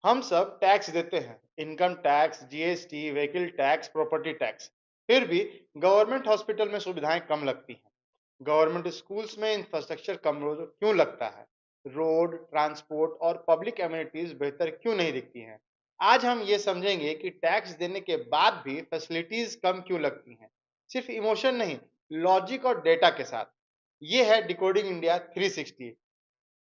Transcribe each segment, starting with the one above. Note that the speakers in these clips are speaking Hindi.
हम सब टैक्स देते हैं, income tax, GST, vehicle tax, property tax. फिर भी गवर्नमेंट हॉस्पिटल में सुविधाएं कम लगती हैं। गवर्नमेंट स्कूल्स में इंफ्रास्ट्रक्चर कमजोर क्यों लगता है? रोड, ट्रांसपोर्ट और पब्लिक एम्यूनिटीज बेहतर क्यों नहीं दिखती हैं? आज हम ये समझेंगे कि टैक्स देने के बाद भी फैसिलिटीज कम क्यों लगती हैं। सिर्फ इमोशन नहीं, लॉजिक और डेटा के साथ। ये है डिकोडिंग इंडिया 360।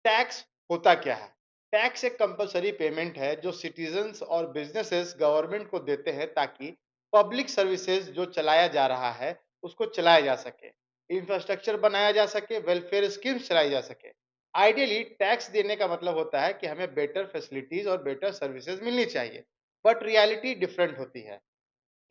टैक्स होता क्या है? टैक्स एक कंपलसरी पेमेंट है जो सिटीजन्स और बिजनेसेस गवर्नमेंट को देते हैं ताकि पब्लिक सर्विसेज जो चलाया जा रहा है उसको चलाया जा सके, इंफ्रास्ट्रक्चर बनाया जा सके, वेलफेयर स्कीम्स चलाई जा सके। आइडियली टैक्स देने का मतलब होता है कि हमें बेटर फैसिलिटीज और बेटर सर्विसेज मिलनी चाहिए, बट रियलिटी डिफरेंट होती है।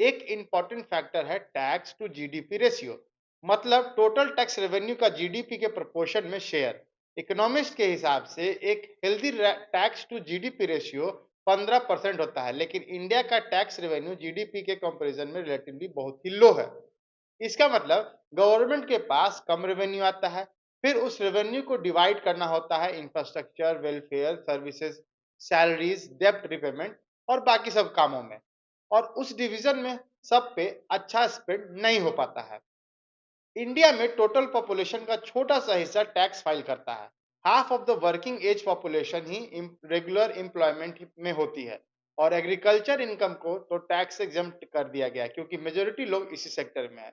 एक इंपॉर्टेंट फैक्टर है टैक्स टू जीडीपी रेशियो, मतलब टोटल टैक्स रेवेन्यू का जीडीपी के प्रोपोर्शन में शेयर। इकोनॉमिस्ट के हिसाब से एक healthy tax to GDP ratio 15% होता है, लेकिन इंडिया का टैक्स रेवेन्यू जीडीपी के कंपैरिजन में रिलेटिवली बहुत ही लो है। इसका मतलब गवर्नमेंट के पास कम रेवेन्यू आता है, फिर उस रेवेन्यू को डिवाइड करना होता है इंफ्रास्ट्रक्चर, वेलफेयर सर्विसेज, सैलरीज, डेब्ट रिपेमेंट और बाकी सब कामों में। और उस डिवीजन में सब पे अच्छा स्पेंड नहीं हो पाता है। इंडिया में टोटल पॉपुलेशन का छोटा सा हिस्सा टैक्स फाइल करता है। Half of the working age population ही रेगुलर एम्प्लॉयमेंट में होती है। और एग्रीकल्चर इनकम को तो टैक्स एग्जम्प्ट कर दिया गया है, क्योंकि मेजोरिटी लोग इसी सेक्टर में है।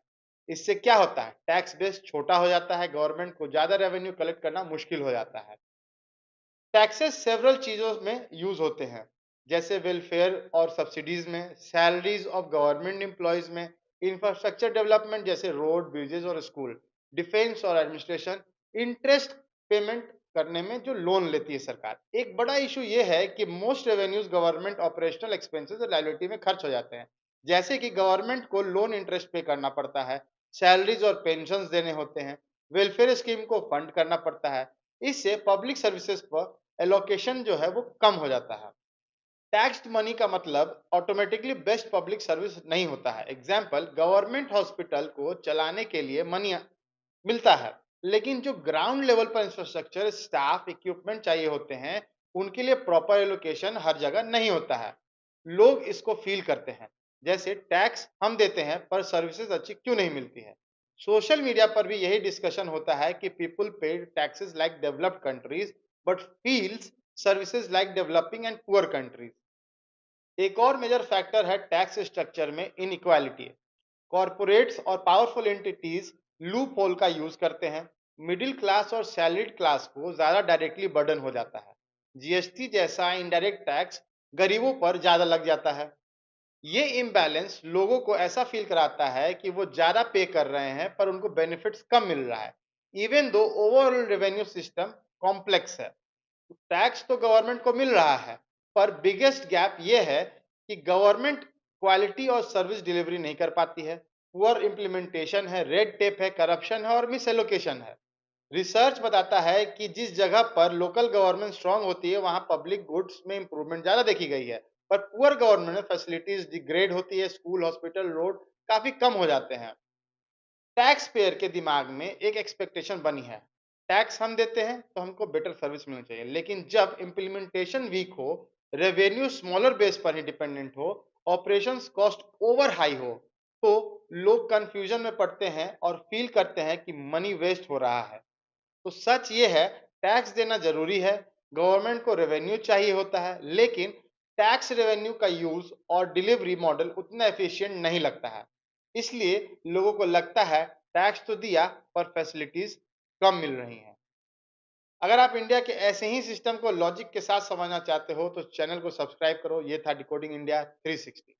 इससे क्या होता है, टैक्स बेस छोटा हो जाता है, गवर्नमेंट को ज्यादा रेवेन्यू कलेक्ट करना मुश्किल हो जाता है। टैक्सेस सेवरल चीजों में यूज होते हैं, जैसे वेलफेयर और सब्सिडीज में, सैलरीज ऑफ गवर्नमेंट एम्प्लॉयज में, इंफ्रास्ट्रक्चर डेवलपमेंट जैसे रोड, ब्रिजेस और स्कूल, डिफेंस और एडमिनिस्ट्रेशन, इंटरेस्ट पेमेंट करने में जो लोन लेती है सरकार। एक बड़ा इशू ये है कि most revenues government operational expenses और लायबिलिटी में खर्च हो जाते हैं, जैसे कि गवर्नमेंट को लोन इंटरेस्ट पे करना पड़ता है, सैलरीज और पेंशन देने होते हैं, वेलफेयर स्कीम को फंड करना पड़ता है। इससे पब्लिक सर्विसेज पर एलोकेशन जो है वो कम हो जाता है। टैक्स्ड मनी का मतलब ऑटोमेटिकली बेस्ट पब्लिक सर्विस नहीं होता है। एग्जाम्पल, गवर्नमेंट हॉस्पिटल को चलाने के लिए मनी मिलता है, लेकिन जो ग्राउंड लेवल पर इंफ्रास्ट्रक्चर, स्टाफ, इक्विपमेंट चाहिए होते हैं, उनके लिए प्रॉपर एलोकेशन हर जगह नहीं होता है। लोग इसको फील करते हैं, जैसे टैक्स हम देते हैं पर सर्विसेज अच्छी क्यों नहीं मिलती है। सोशल मीडिया पर भी यही डिस्कशन होता है कि पीपल पे taxes like developed countries but feels services like developing and poor countries. एक और मेजर फैक्टर है टैक्स स्ट्रक्चर में इनइक्वालिटी। कॉरपोरेट्स और पावरफुल एंटिटीज लूप होल का यूज करते हैं। मिडिल क्लास और सैलरीड क्लास को ज्यादा डायरेक्टली बर्डन हो जाता है। जीएसटी जैसा इनडायरेक्ट टैक्स गरीबों पर ज्यादा लग जाता है। ये इम्बैलेंस लोगों को ऐसा फील कराता है कि वो ज्यादा पे कर रहे हैं पर उनको बेनिफिट्स कम मिल रहा है, even though overall revenue system complex है। टैक्स तो गवर्नमेंट को मिल रहा है, पर बिगेस्ट गैप ये है कि गवर्नमेंट क्वालिटी और सर्विस डिलीवरी नहीं कर पाती है। पुअर इम्प्लीमेंटेशन है, रेड टेप है, करप्शन है और मिस एलोकेशन है। रिसर्च बताता है कि जिस जगह पर लोकल गवर्नमेंट स्ट्रांग होती है वहां पब्लिक गुड्स में इंप्रूवमेंट ज्यादा देखी गई है, पर पुअर गवर्नमेंट में फैसिलिटीज डिग्रेड होती है, स्कूल, हॉस्पिटल, रोड काफी कम हो जाते हैं। टैक्स पेयर के दिमाग में एक एक्सपेक्टेशन बनी है, टैक्स हम देते हैं तो हमको बेटर सर्विस मिलनी चाहिए, लेकिन जब इम्प्लीमेंटेशन वीक हो, रेवेन्यू स्मॉलर बेस पर ही डिपेंडेंट हो, ऑपरेशंस कॉस्ट ओवर हाई हो, तो लोग कंफ्यूजन में पड़ते हैं और फील करते हैं कि मनी वेस्ट हो रहा है। तो सच ये है, टैक्स देना जरूरी है, गवर्नमेंट को रेवेन्यू चाहिए होता है, लेकिन टैक्स रेवेन्यू का यूज और डिलीवरी मॉडल उतना एफिशिएंट नहीं लगता है। इसलिए लोगों को लगता है टैक्स तो दिया पर फैसिलिटीज कम मिल रही हैं। अगर आप इंडिया के ऐसे ही सिस्टम को लॉजिक के साथ समझना चाहते हो तो चैनल को सब्सक्राइब करो। ये था डिकोडिंग इंडिया 360।